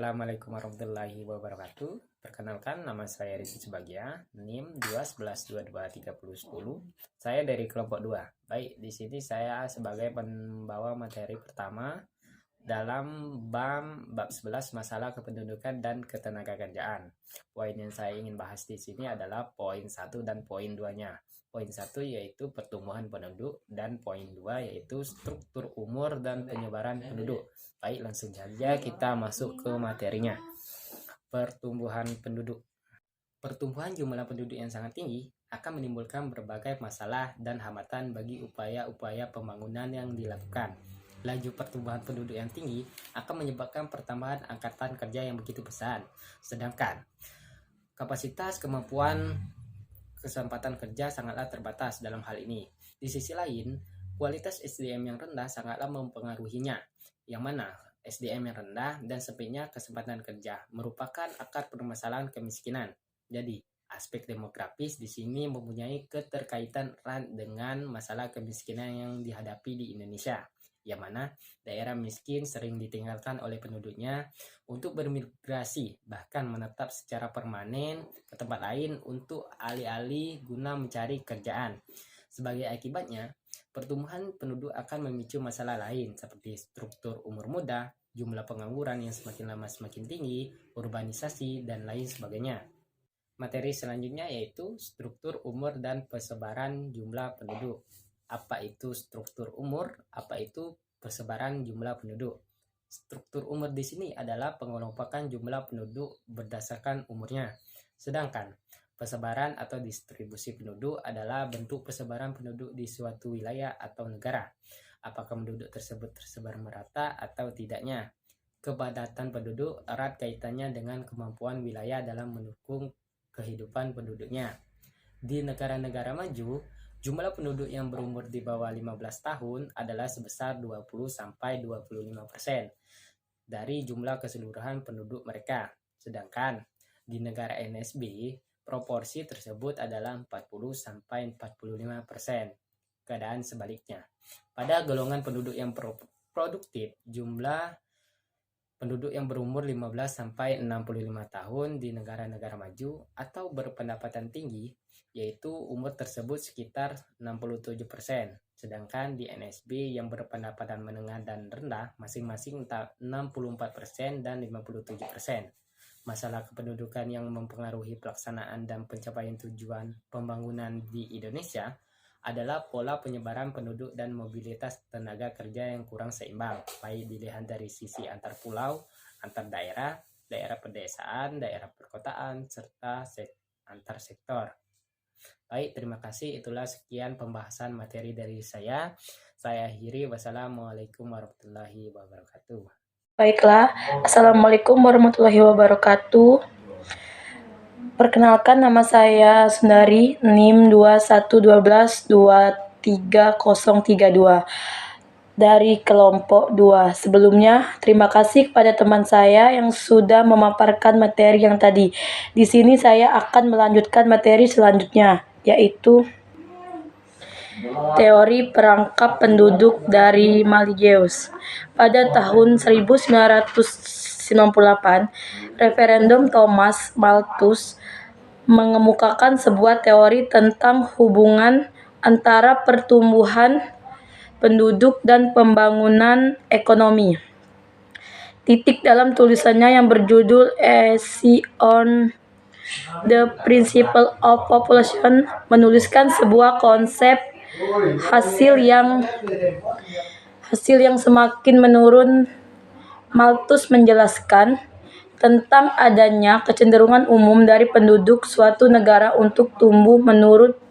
Assalamualaikum warahmatullahi wabarakatuh. Perkenalkan, nama saya Rizky Subagia, NIM 211223010. Saya dari kelompok 2. Baik, di sini saya sebagai pembawa materi pertama dalam bab 11 masalah kependudukan dan ketenagakerjaan. Poin yang saya ingin bahas di sini adalah poin 1 dan poin 2-nya. Poin 1 yaitu pertumbuhan penduduk dan poin 2 yaitu struktur umur dan penyebaran penduduk. Baik, langsung saja kita masuk ke materinya. Pertumbuhan penduduk. Pertumbuhan jumlah penduduk yang sangat tinggi akan menimbulkan berbagai masalah dan hambatan bagi upaya-upaya pembangunan yang dilakukan. Laju pertumbuhan penduduk yang tinggi akan menyebabkan pertambahan angkatan kerja yang begitu besar. Sedangkan kapasitas kemampuan kesempatan kerja sangatlah terbatas dalam hal ini. Di sisi lain, kualitas SDM yang rendah sangatlah mempengaruhinya, yang mana SDM yang rendah dan sempitnya kesempatan kerja merupakan akar permasalahan kemiskinan. Jadi, aspek demografis di sini mempunyai keterkaitan erat dengan masalah kemiskinan yang dihadapi di Indonesia, yang mana daerah miskin sering ditinggalkan oleh penduduknya untuk bermigrasi, bahkan menetap secara permanen ke tempat lain untuk alih-alih guna mencari kerjaan. Sebagai akibatnya, pertumbuhan penduduk akan memicu masalah lain seperti struktur umur muda, jumlah pengangguran yang semakin lama semakin tinggi, urbanisasi, dan lain sebagainya. Materi selanjutnya yaitu struktur umur dan persebaran jumlah penduduk. Apa itu struktur umur? Apa itu persebaran jumlah penduduk? Struktur umur di sini adalah pengelompokan jumlah penduduk berdasarkan umurnya. Sedangkan persebaran atau distribusi penduduk adalah bentuk persebaran penduduk di suatu wilayah atau negara. Apakah penduduk tersebut tersebar merata atau tidaknya? Kepadatan penduduk erat kaitannya dengan kemampuan wilayah dalam mendukung kehidupan penduduknya. Di negara-negara maju, jumlah penduduk yang berumur di bawah 15 tahun adalah sebesar 20-25% dari jumlah keseluruhan penduduk mereka. Sedangkan di negara NSB, proporsi tersebut adalah 40-45%. Keadaan sebaliknya. Pada golongan penduduk yang produktif, jumlah penduduk yang berumur 15-65 tahun di negara-negara maju atau berpendapatan tinggi, yaitu umur tersebut sekitar 67%. Sedangkan di NSB yang berpendapatan menengah dan rendah masing-masing 64% dan 57%. Masalah kependudukan yang mempengaruhi pelaksanaan dan pencapaian tujuan pembangunan di Indonesia adalah pola penyebaran penduduk dan mobilitas tenaga kerja yang kurang seimbang, baik dilihat dari sisi antar pulau, antar daerah, daerah pedesaan, daerah perkotaan, serta antar sektor. Baik, terima kasih. Itulah sekian pembahasan materi dari saya. Saya akhiri. Wassalamualaikum warahmatullahi wabarakatuh. Baiklah, Assalamualaikum warahmatullahi wabarakatuh. Perkenalkan, nama saya Sundari, NIM 2112-23032 dari kelompok 2. Sebelumnya, terima kasih kepada teman saya yang sudah memaparkan materi yang tadi. Di sini saya akan melanjutkan materi selanjutnya, yaitu teori perangkap penduduk dari Malthusius. Pada tahun 1998, referendum Thomas Malthus mengemukakan sebuah teori tentang hubungan antara pertumbuhan penduduk dan pembangunan ekonomi. Dalam tulisannya yang berjudul Essay on the Principle of Population menuliskan sebuah konsep hasil yang semakin menurun. Malthus menjelaskan tentang adanya kecenderungan umum dari penduduk suatu negara untuk tumbuh menurut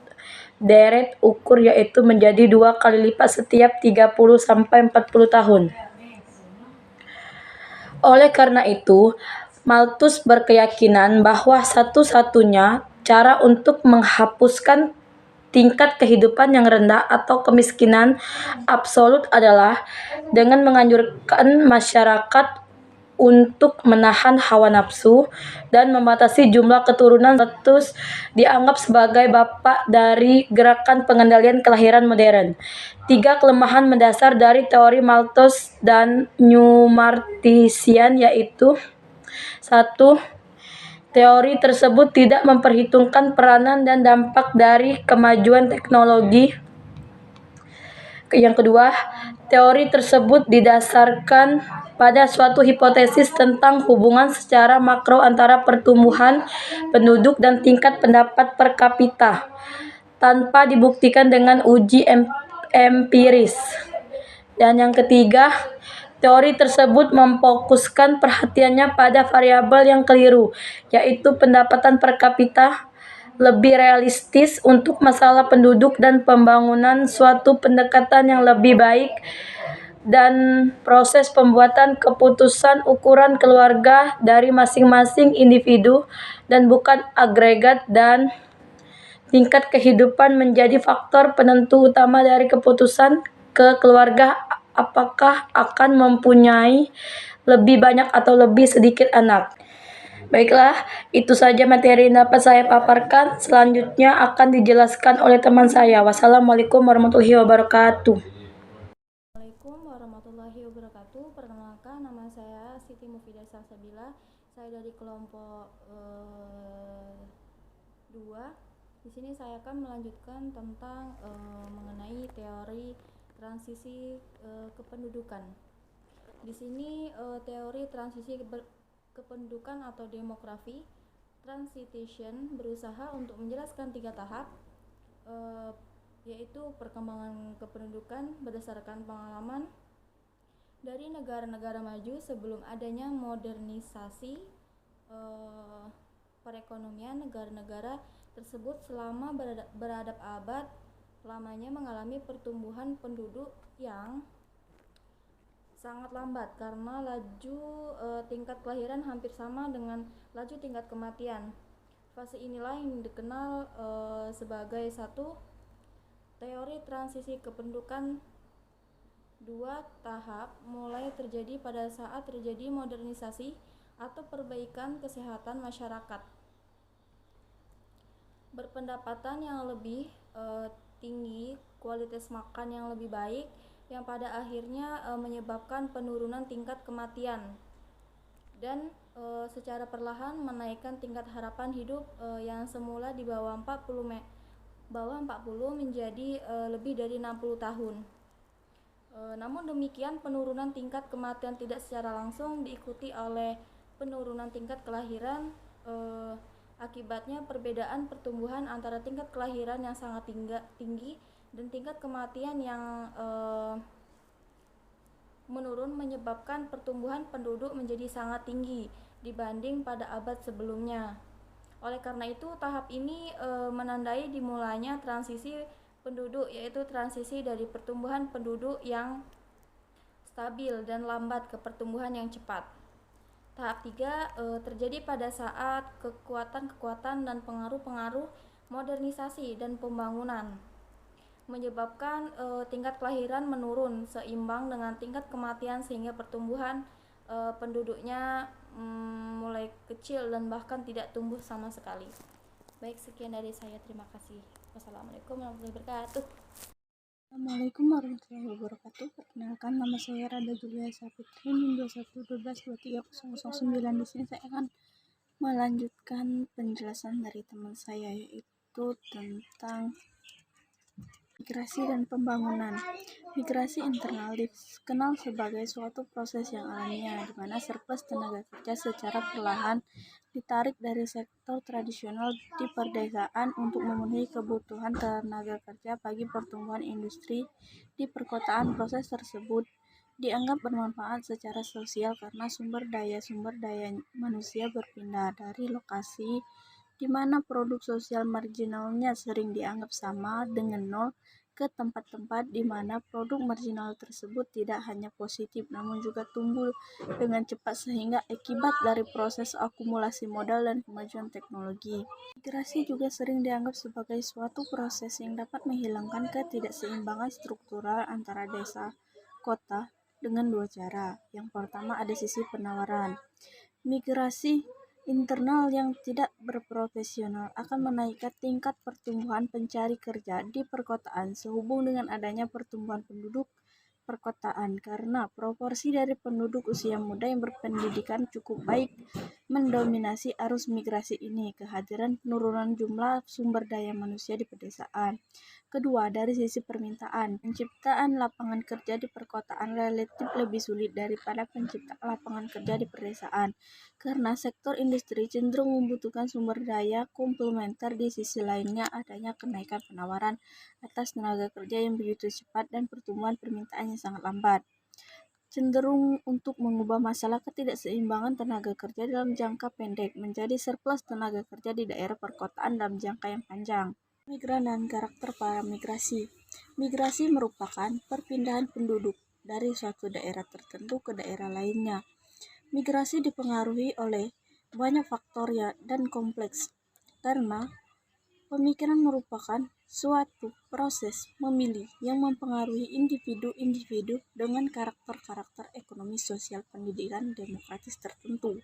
deret ukur, yaitu menjadi 2 kali lipat setiap 30-40 tahun. Oleh karena itu, Malthus berkeyakinan bahwa satu-satunya cara untuk menghapuskan tingkat kehidupan yang rendah atau kemiskinan absolut adalah dengan menganjurkan masyarakat untuk menahan hawa nafsu dan membatasi jumlah keturunan. Malthus dianggap sebagai bapak dari gerakan pengendalian kelahiran modern. 3 kelemahan mendasar dari teori Malthus dan New Marxian yaitu 1. Teori tersebut tidak memperhitungkan peranan dan dampak dari kemajuan teknologi. Yang kedua, teori tersebut didasarkan pada suatu hipotesis tentang hubungan secara makro antara pertumbuhan penduduk dan tingkat pendapat per kapita, tanpa dibuktikan dengan uji empiris. Dan yang ketiga, teori tersebut memfokuskan perhatiannya pada variabel yang keliru, yaitu pendapatan per kapita, lebih realistis untuk masalah penduduk dan pembangunan suatu pendekatan yang lebih baik, dan proses pembuatan keputusan ukuran keluarga dari masing-masing individu dan bukan agregat, dan tingkat kehidupan menjadi faktor penentu utama dari keputusan ke keluarga apakah akan mempunyai lebih banyak atau lebih sedikit anak. Baiklah, itu saja materi yang dapat saya paparkan. Selanjutnya akan dijelaskan oleh teman saya. Wassalamualaikum warahmatullahi wabarakatuh. Assalamualaikum warahmatullahi wabarakatuh. Perkenalkan, nama saya Siti Mufidah Salsabila. Saya dari kelompok 2. Di sini saya akan melanjutkan tentang mengenai teori transisi kependudukan. Di sini teori transisi kependudukan atau demografi transition berusaha untuk menjelaskan 3 tahap, yaitu perkembangan kependudukan berdasarkan pengalaman dari negara-negara maju sebelum adanya modernisasi perekonomian. Negara-negara tersebut selama beradab-abad lamanya mengalami pertumbuhan penduduk yang sangat lambat karena laju tingkat kelahiran hampir sama dengan laju tingkat kematian. Fase inilah yang dikenal sebagai 1. Teori transisi kependudukan 2 tahap mulai terjadi pada saat terjadi modernisasi atau perbaikan kesehatan masyarakat, berpendapatan yang lebih tinggi, kualitas makan yang lebih baik, yang pada akhirnya menyebabkan penurunan tingkat kematian, dan secara perlahan menaikkan tingkat harapan hidup yang semula di bawah 40 menjadi lebih dari 60 tahun. Namun demikian, penurunan tingkat kematian tidak secara langsung diikuti oleh penurunan tingkat kelahiran. Akibatnya perbedaan pertumbuhan antara tingkat kelahiran yang sangat tinggi dan tingkat kematian yang menurun menyebabkan pertumbuhan penduduk menjadi sangat tinggi dibanding pada abad sebelumnya. Oleh karena itu, tahap ini menandai dimulainya transisi penduduk, yaitu transisi dari pertumbuhan penduduk yang stabil dan lambat ke pertumbuhan yang cepat. Tahap 3 terjadi pada saat kekuatan-kekuatan dan pengaruh-pengaruh modernisasi dan pembangunan menyebabkan tingkat kelahiran menurun seimbang dengan tingkat kematian, sehingga pertumbuhan penduduknya mulai kecil dan bahkan tidak tumbuh sama sekali. Baik, sekian dari saya. Terima kasih. Wassalamualaikum warahmatullahi wabarakatuh. Assalamualaikum warahmatullahi wabarakatuh. Perkenalkan, nama saya Rada Julia Sapitri, NIM 21122309. Di sini saya akan melanjutkan penjelasan dari teman saya, yaitu tentang migrasi dan pembangunan. Migrasi internal dikenal sebagai suatu proses yang alamiah, di mana surplus tenaga kerja secara perlahan ditarik dari sektor tradisional di perdesaan untuk memenuhi kebutuhan tenaga kerja bagi pertumbuhan industri di perkotaan. Proses tersebut dianggap bermanfaat secara sosial karena sumber daya manusia berpindah dari lokasi di mana produk sosial marginalnya sering dianggap sama dengan nol ke tempat-tempat di mana produk marginal tersebut tidak hanya positif namun juga tumbuh dengan cepat sehingga akibat dari proses akumulasi modal dan kemajuan teknologi. Migrasi juga sering dianggap sebagai suatu proses yang dapat menghilangkan ketidakseimbangan struktural antara desa kota dengan 2 cara. Yang pertama, ada sisi penawaran. Migrasi internal yang tidak berprofesional akan menaikkan tingkat pertumbuhan pencari kerja di perkotaan sehubung dengan adanya pertumbuhan penduduk perkotaan karena proporsi dari penduduk usia muda yang berpendidikan cukup baik mendominasi arus migrasi ini. Kehadiran penurunan jumlah sumber daya manusia di pedesaan. Kedua, dari sisi permintaan, penciptaan lapangan kerja di perkotaan relatif lebih sulit daripada penciptaan lapangan kerja di pedesaan, karena sektor industri cenderung membutuhkan sumber daya komplementer. Di sisi lainnya, adanya kenaikan penawaran atas tenaga kerja yang begitu cepat dan pertumbuhan permintaan yang sangat lambat, cenderung untuk mengubah masalah ketidakseimbangan tenaga kerja dalam jangka pendek menjadi surplus tenaga kerja di daerah perkotaan dalam jangka yang panjang. Migran dan karakter para migrasi. Migrasi merupakan perpindahan penduduk dari suatu daerah tertentu ke daerah lainnya. Migrasi dipengaruhi oleh banyak faktor dan kompleks, karena pemikiran merupakan suatu proses memilih yang mempengaruhi individu-individu dengan karakter-karakter ekonomi, sosial, pendidikan, demokratis tertentu.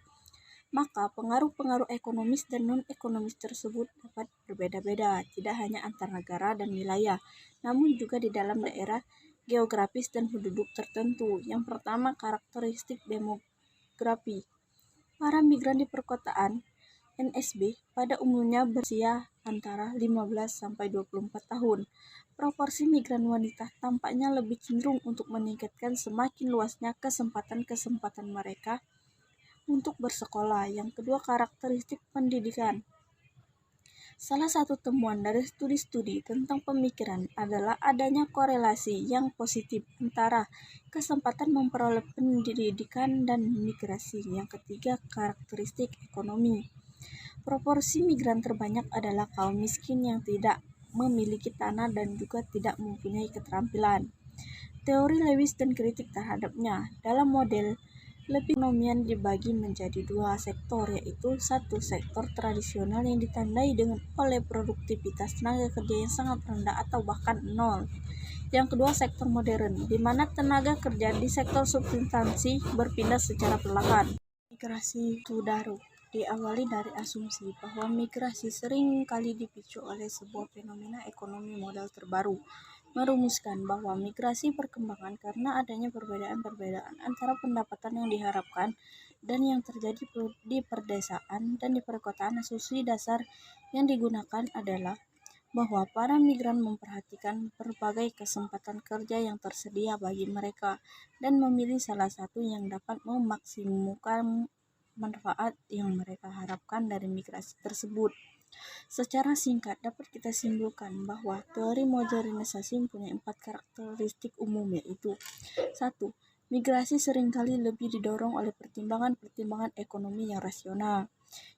Maka pengaruh-pengaruh ekonomis dan non-ekonomis tersebut dapat berbeda-beda, tidak hanya antar negara dan wilayah, namun juga di dalam daerah geografis dan penduduk tertentu. Yang pertama, karakteristik demografi. Para migran di perkotaan NSB pada umumnya berusia antara 15-24 tahun. Proporsi migran wanita tampaknya lebih cenderung untuk meningkatkan semakin luasnya kesempatan-kesempatan mereka untuk bersekolah. Yang kedua, karakteristik pendidikan. Salah satu temuan dari studi-studi tentang pemikiran adalah adanya korelasi yang positif antara kesempatan memperoleh pendidikan dan migrasi. Yang ketiga, karakteristik ekonomi. Proporsi migran terbanyak adalah kaum miskin yang tidak memiliki tanah dan juga tidak mempunyai keterampilan. Teori Lewis dan kritik terhadapnya. Dalam model lebih ekonomian dibagi menjadi dua sektor, yaitu satu, sektor tradisional yang ditandai oleh produktivitas tenaga kerja yang sangat rendah atau bahkan nol. Yang kedua, sektor modern, di mana tenaga kerja di sektor substansi berpindah secara perlahan. Migrasi Tudaru diawali dari asumsi bahwa migrasi sering kali dipicu oleh sebuah fenomena ekonomi modal terbaru, merumuskan bahwa migrasi perkembangan karena adanya perbedaan-perbedaan antara pendapatan yang diharapkan dan yang terjadi di perdesaan dan di perkotaan. Asumsi dasar yang digunakan adalah bahwa para migran memperhatikan berbagai kesempatan kerja yang tersedia bagi mereka dan memilih salah satu yang dapat memaksimalkan manfaat yang mereka harapkan dari migrasi tersebut. Secara singkat, dapat kita simpulkan bahwa teori modernisasi mempunyai 4 karakteristik umum, yaitu 1. Migrasi seringkali lebih didorong oleh pertimbangan-pertimbangan ekonomi yang rasional.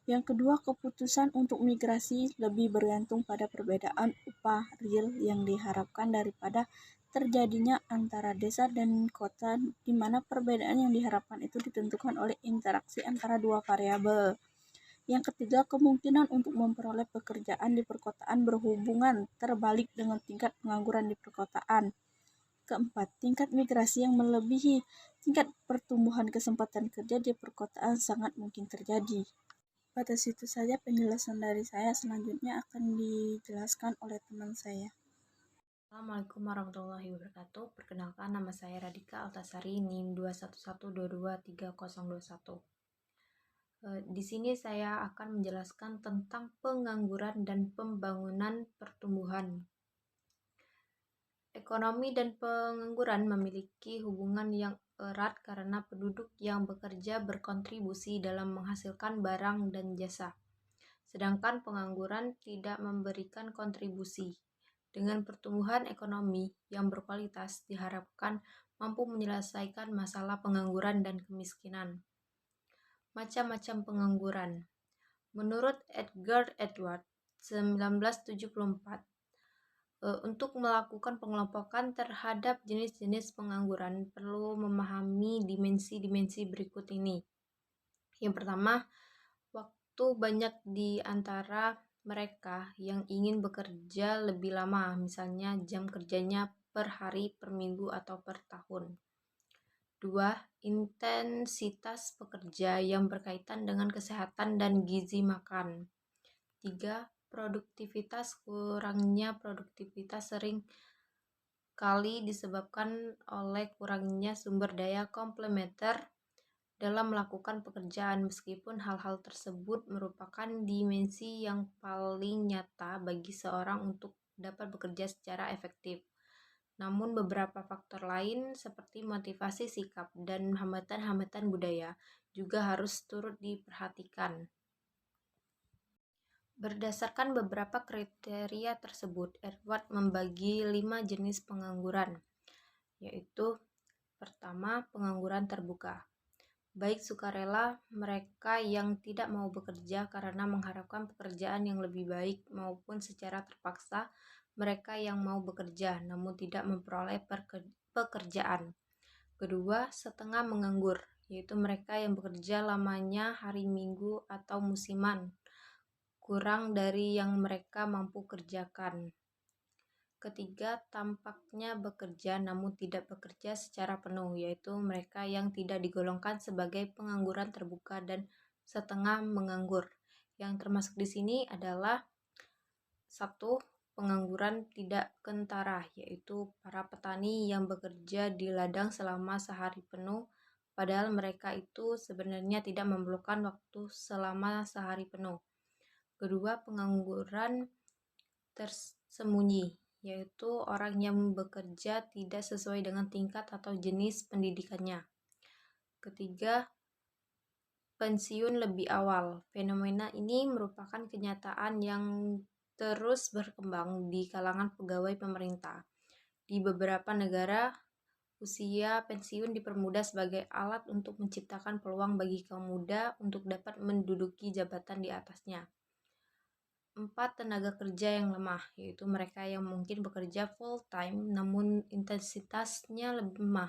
Yang kedua, keputusan untuk migrasi lebih bergantung pada perbedaan upah real yang diharapkan daripada terjadinya antara desa dan kota, di mana perbedaan yang diharapkan itu ditentukan oleh interaksi antara dua variabel. Yang ketiga, kemungkinan untuk memperoleh pekerjaan di perkotaan berhubungan terbalik dengan tingkat pengangguran di perkotaan. Keempat, tingkat migrasi yang melebihi tingkat pertumbuhan kesempatan kerja di perkotaan sangat mungkin terjadi. Pada situ saja penjelasan dari saya, selanjutnya akan dijelaskan oleh teman saya. Assalamualaikum warahmatullahi wabarakatuh. Perkenalkan, nama saya Radika Altasari, NIM 211223021. Di sini saya akan menjelaskan tentang pengangguran dan pembangunan pertumbuhan. Ekonomi dan pengangguran memiliki hubungan yang erat karena penduduk yang bekerja berkontribusi dalam menghasilkan barang dan jasa, sedangkan pengangguran tidak memberikan kontribusi. Dengan pertumbuhan ekonomi yang berkualitas diharapkan mampu menyelesaikan masalah pengangguran dan kemiskinan. Macam-macam pengangguran. Menurut Edgar Edwards 1974, untuk melakukan pengelompokan terhadap jenis-jenis pengangguran perlu memahami dimensi-dimensi berikut ini. Yang pertama, waktu banyak di antara mereka yang ingin bekerja lebih lama, misalnya jam kerjanya per hari, per minggu, atau per tahun. 2. Intensitas pekerja yang berkaitan dengan kesehatan dan gizi makan. 3. Produktivitas, kurangnya produktivitas sering kali disebabkan oleh kurangnya sumber daya komplementer dalam melakukan pekerjaan, meskipun hal-hal tersebut merupakan dimensi yang paling nyata bagi seorang untuk dapat bekerja secara efektif. Namun beberapa faktor lain seperti motivasi sikap dan hambatan-hambatan budaya juga harus turut diperhatikan. Berdasarkan beberapa kriteria tersebut, Edward membagi 5 jenis pengangguran, yaitu pertama, pengangguran terbuka. Baik sukarela, mereka yang tidak mau bekerja karena mengharapkan pekerjaan yang lebih baik, maupun secara terpaksa, mereka yang mau bekerja namun tidak memperoleh pekerjaan. Kedua, setengah menganggur, yaitu mereka yang bekerja lamanya hari Minggu atau musiman, kurang dari yang mereka mampu kerjakan. Ketiga, tampaknya bekerja namun tidak bekerja secara penuh, yaitu mereka yang tidak digolongkan sebagai pengangguran terbuka dan setengah menganggur. Yang termasuk di sini adalah satu, pengangguran tidak kentara, yaitu para petani yang bekerja di ladang selama sehari penuh, padahal mereka itu sebenarnya tidak memerlukan waktu selama sehari penuh. Kedua, pengangguran tersembunyi, yaitu orang yang bekerja tidak sesuai dengan tingkat atau jenis pendidikannya. Ketiga, pensiun lebih awal. Fenomena ini merupakan kenyataan yang terus berkembang di kalangan pegawai pemerintah. Di beberapa negara, usia pensiun dipermudah sebagai alat untuk menciptakan peluang bagi kaum muda untuk dapat menduduki jabatan di atasnya. 4. Tenaga kerja yang lemah, yaitu mereka yang mungkin bekerja full time namun intensitasnya lebih lemah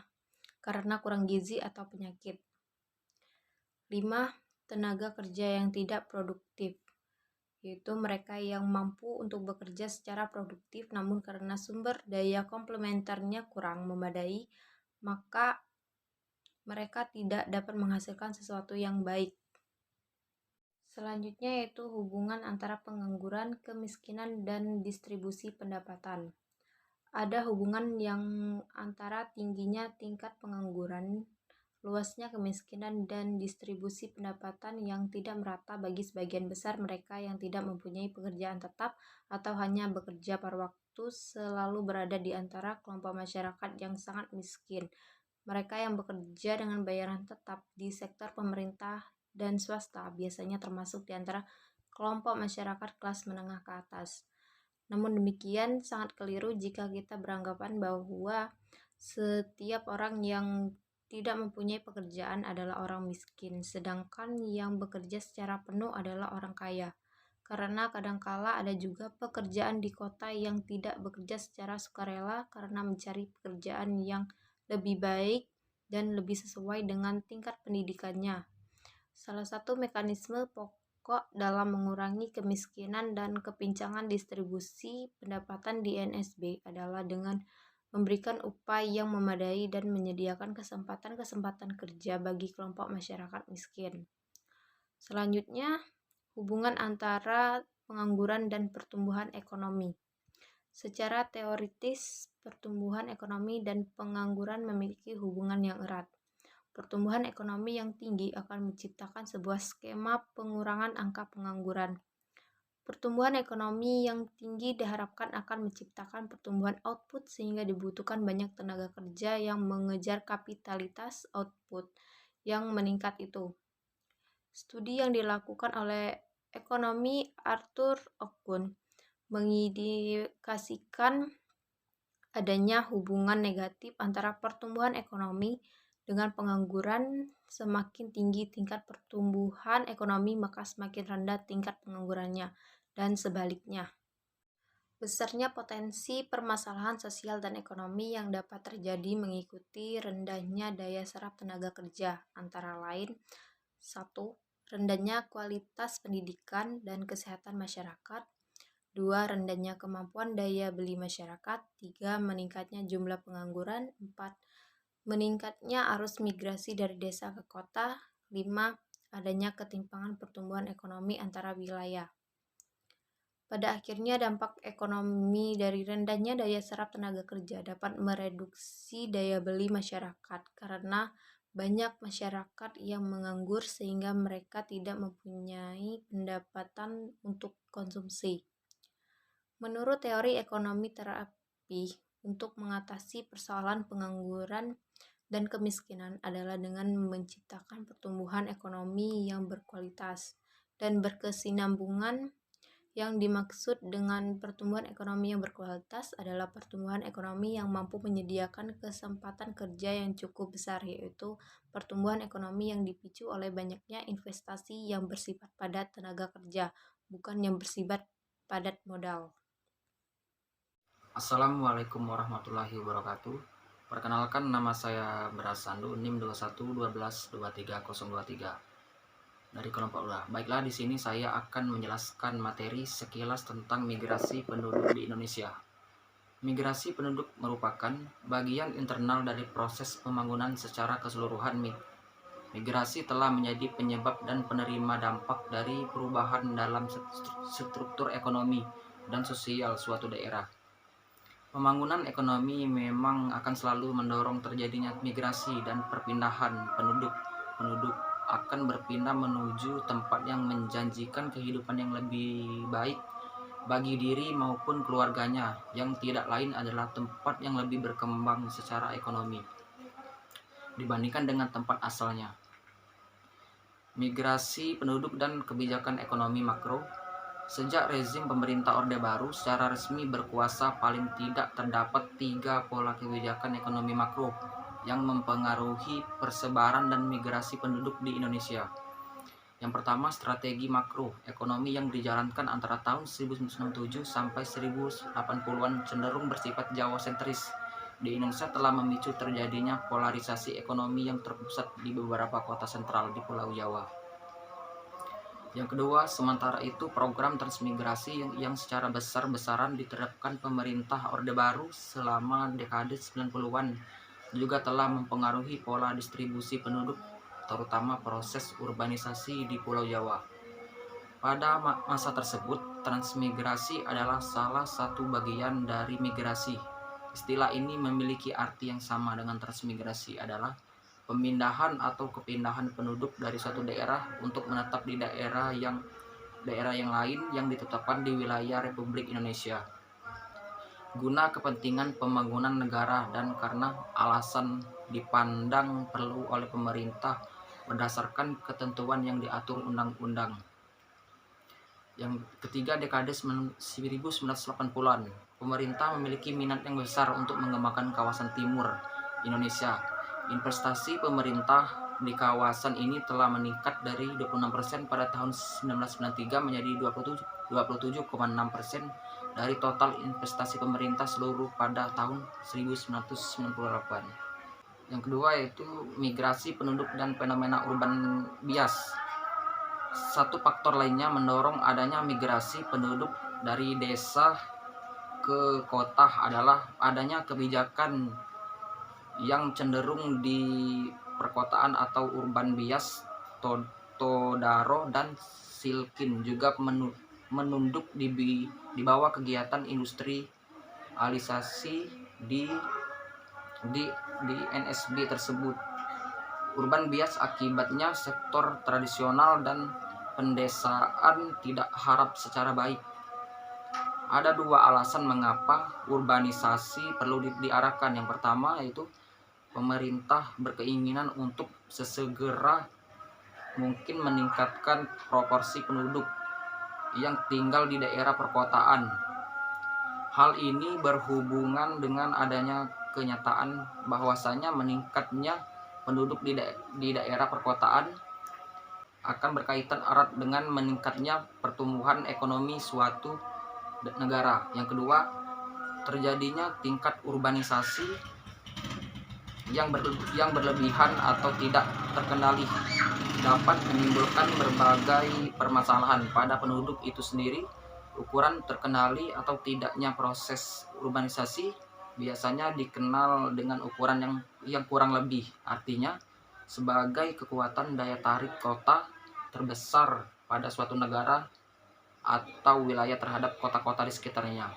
karena kurang gizi atau penyakit. 5. Tenaga kerja yang tidak produktif, yaitu mereka yang mampu untuk bekerja secara produktif namun karena sumber daya komplementernya kurang memadai, maka mereka tidak dapat menghasilkan sesuatu yang baik. Selanjutnya yaitu hubungan antara pengangguran, kemiskinan, dan distribusi pendapatan. Ada hubungan yang antara tingginya tingkat pengangguran, luasnya kemiskinan, dan distribusi pendapatan yang tidak merata bagi sebagian besar mereka yang tidak mempunyai pekerjaan tetap atau hanya bekerja paruh waktu, selalu berada di antara kelompok masyarakat yang sangat miskin. Mereka yang bekerja dengan bayaran tetap di sektor pemerintah dan swasta biasanya termasuk di antara kelompok masyarakat kelas menengah ke atas. Namun demikian sangat keliru jika kita beranggapan bahwa setiap orang yang tidak mempunyai pekerjaan adalah orang miskin, sedangkan yang bekerja secara penuh adalah orang kaya. Karena kadangkala ada juga pekerjaan di kota yang tidak bekerja secara sukarela karena mencari pekerjaan yang lebih baik dan lebih sesuai dengan tingkat pendidikannya. Salah satu mekanisme pokok dalam mengurangi kemiskinan dan kepincangan distribusi pendapatan di NSB adalah dengan memberikan upah yang memadai dan menyediakan kesempatan-kesempatan kerja bagi kelompok masyarakat miskin. Selanjutnya, hubungan antara pengangguran dan pertumbuhan ekonomi. Secara teoritis, pertumbuhan ekonomi dan pengangguran memiliki hubungan yang erat. Pertumbuhan ekonomi yang tinggi akan menciptakan sebuah skema pengurangan angka pengangguran. Pertumbuhan ekonomi yang tinggi diharapkan akan menciptakan pertumbuhan output sehingga dibutuhkan banyak tenaga kerja yang mengejar kapitalitas output yang meningkat itu. Studi yang dilakukan oleh ekonomi Arthur Okun mengindikasikan adanya hubungan negatif antara pertumbuhan ekonomi dengan pengangguran. Semakin tinggi tingkat pertumbuhan ekonomi, maka semakin rendah tingkat penganggurannya, dan sebaliknya. Besarnya potensi permasalahan sosial dan ekonomi yang dapat terjadi mengikuti rendahnya daya serap tenaga kerja, antara lain 1. Rendahnya kualitas pendidikan dan kesehatan masyarakat. 2. Rendahnya kemampuan daya beli masyarakat. 3. Meningkatnya jumlah pengangguran. 4. Meningkatnya arus migrasi dari desa ke kota. 5. Adanya ketimpangan pertumbuhan ekonomi antara wilayah. Pada akhirnya, dampak ekonomi dari rendahnya daya serap tenaga kerja dapat mereduksi daya beli masyarakat karena banyak masyarakat yang menganggur sehingga mereka tidak mempunyai pendapatan untuk konsumsi. Menurut teori ekonomi terapi, untuk mengatasi persoalan pengangguran dan kemiskinan adalah dengan menciptakan pertumbuhan ekonomi yang berkualitas dan berkesinambungan. Yang dimaksud dengan pertumbuhan ekonomi yang berkualitas adalah pertumbuhan ekonomi yang mampu menyediakan kesempatan kerja yang cukup besar, yaitu pertumbuhan ekonomi yang dipicu oleh banyaknya investasi yang bersifat padat tenaga kerja, bukan yang bersifat padat modal. Assalamualaikum warahmatullahi wabarakatuh. Perkenalkan, nama saya Beras Sandu, NIM 21122303 dari kelompok ULA. Baiklah, di sini saya akan menjelaskan materi sekilas tentang migrasi penduduk di Indonesia. Migrasi penduduk merupakan bagian internal dari proses pembangunan secara keseluruhan. Migrasi telah menjadi penyebab dan penerima dampak dari perubahan dalam struktur ekonomi dan sosial suatu daerah. Pembangunan ekonomi memang akan selalu mendorong terjadinya migrasi dan perpindahan penduduk. Penduduk akan berpindah menuju tempat yang menjanjikan kehidupan yang lebih baik bagi diri maupun keluarganya, yang tidak lain adalah tempat yang lebih berkembang secara ekonomi dibandingkan dengan tempat asalnya. Migrasi penduduk dan kebijakan ekonomi makro. Sejak rezim pemerintah Orde Baru secara resmi berkuasa, paling tidak terdapat 3 pola kebijakan ekonomi makro yang mempengaruhi persebaran dan migrasi penduduk di Indonesia. Yang pertama, strategi makro ekonomi yang dijalankan antara tahun 1967 sampai 1080-an cenderung bersifat Jawa sentris. Di Indonesia telah memicu terjadinya polarisasi ekonomi yang terpusat di beberapa kota sentral di Pulau Jawa. Yang kedua, sementara itu program transmigrasi yang secara besar-besaran diterapkan pemerintah Orde Baru selama dekade 90-an juga telah mempengaruhi pola distribusi penduduk, terutama proses urbanisasi di Pulau Jawa. Pada masa tersebut, transmigrasi adalah salah satu bagian dari migrasi. Istilah ini memiliki arti yang sama dengan transmigrasi, adalah pemindahan atau kepindahan penduduk dari suatu daerah untuk menetap di daerah yang lain yang ditetapkan di wilayah Republik Indonesia guna kepentingan pembangunan negara dan karena alasan dipandang perlu oleh pemerintah berdasarkan ketentuan yang diatur undang-undang. Yang ketiga, dekade 1980-an. Pemerintah memiliki minat yang besar untuk mengembangkan kawasan timur Indonesia. Investasi pemerintah di kawasan ini telah meningkat dari 26% pada tahun 1993 menjadi 27,6% dari total investasi pemerintah seluruh pada tahun 1998. Yang kedua yaitu migrasi penduduk dan fenomena urban bias. Satu faktor lainnya mendorong adanya migrasi penduduk dari desa ke kota adalah adanya kebijakan yang cenderung di perkotaan atau urban bias, Todaro dan Silkin juga menunduk di bawah kegiatan industrialisasi di NSB tersebut. Urban bias akibatnya sektor tradisional dan pendesaan tidak harap secara baik. Ada 2 alasan mengapa urbanisasi perlu diarahkan. Yang pertama yaitu pemerintah berkeinginan untuk sesegera mungkin meningkatkan proporsi penduduk yang tinggal di daerah perkotaan. Hal ini berhubungan dengan adanya kenyataan bahwasanya meningkatnya penduduk di daerah perkotaan akan berkaitan erat dengan meningkatnya pertumbuhan ekonomi suatu negara. Yang kedua, terjadinya tingkat urbanisasi yang berlebihan atau tidak terkendali dapat menimbulkan berbagai permasalahan pada penduduk itu sendiri. Ukuran terkendali atau tidaknya proses urbanisasi biasanya dikenal dengan ukuran yang kurang lebih, artinya sebagai kekuatan daya tarik kota terbesar pada suatu negara atau wilayah terhadap kota-kota di sekitarnya.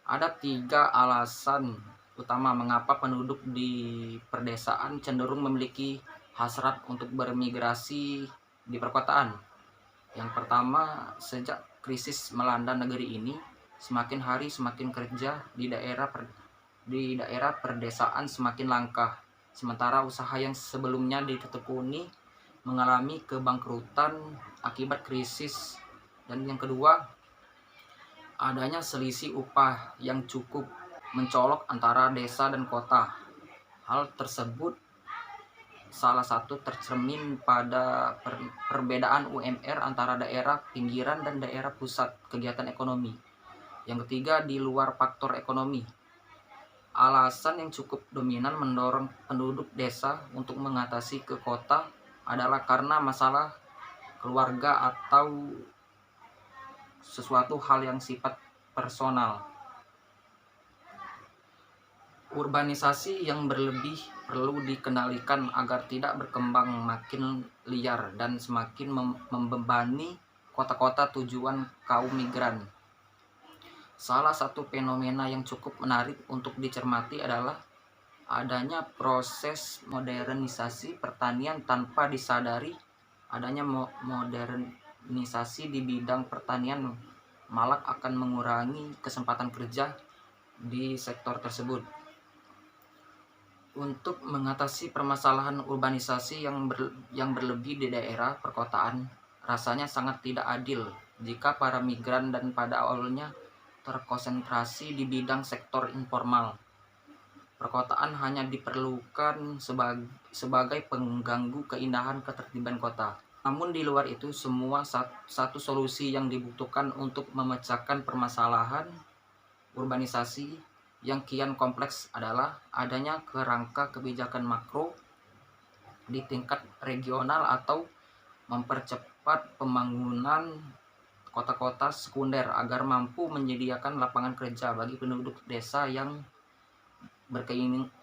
Ada 3 alasan utama mengapa penduduk di perdesaan cenderung memiliki hasrat untuk bermigrasi di perkotaan. Yang pertama, sejak krisis melanda negeri ini, semakin hari semakin kerja di daerah perdesaan semakin langka. Sementara usaha yang sebelumnya ditekuni mengalami kebangkrutan akibat krisis. Dan yang kedua, adanya selisih upah yang cukup mencolok antara desa dan kota. Hal tersebut salah satu tercermin pada perbedaan UMR antara daerah pinggiran dan daerah pusat kegiatan ekonomi. Yang ketiga, di luar faktor ekonomi. Alasan yang cukup dominan mendorong penduduk desa untuk mengatasi ke kota adalah karena masalah keluarga atau sesuatu hal yang sifat personal. Urbanisasi yang berlebih perlu dikendalikan agar tidak berkembang makin liar dan semakin membebani kota-kota tujuan kaum migran. Salah satu fenomena yang cukup menarik untuk dicermati adalah adanya proses modernisasi pertanian tanpa disadari. Adanya modernisasi di bidang pertanian malah akan mengurangi kesempatan kerja di sektor tersebut. Untuk mengatasi permasalahan urbanisasi yang berlebih di daerah perkotaan, rasanya sangat tidak adil jika para migran dan pada awalnya terkonsentrasi di bidang sektor informal. Perkotaan hanya diperlukan sebagai pengganggu keindahan ketertiban kota. Namun di luar itu semua, satu solusi yang dibutuhkan untuk memecahkan permasalahan urbanisasi yang kian kompleks adalah adanya kerangka kebijakan makro di tingkat regional atau mempercepat pembangunan kota-kota sekunder agar mampu menyediakan lapangan kerja bagi penduduk desa yang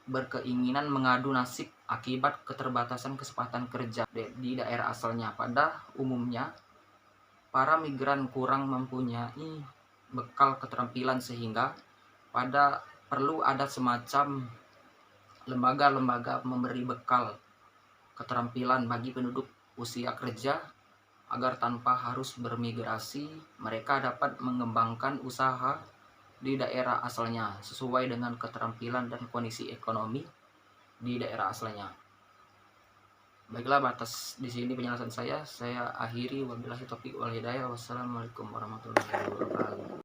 berkeinginan mengadu nasib akibat keterbatasan kesempatan kerja di daerah asalnya. Pada umumnya, para migran kurang mempunyai bekal keterampilan sehingga perlu ada semacam lembaga-lembaga memberi bekal keterampilan bagi penduduk usia kerja agar tanpa harus bermigrasi mereka dapat mengembangkan usaha di daerah asalnya sesuai dengan keterampilan dan kondisi ekonomi di daerah asalnya. Baiklah, batas di sini penjelasan saya akhiri. Wabillahi taufiq wal hidayah. Wassalamualaikum warahmatullahi wabarakatuh.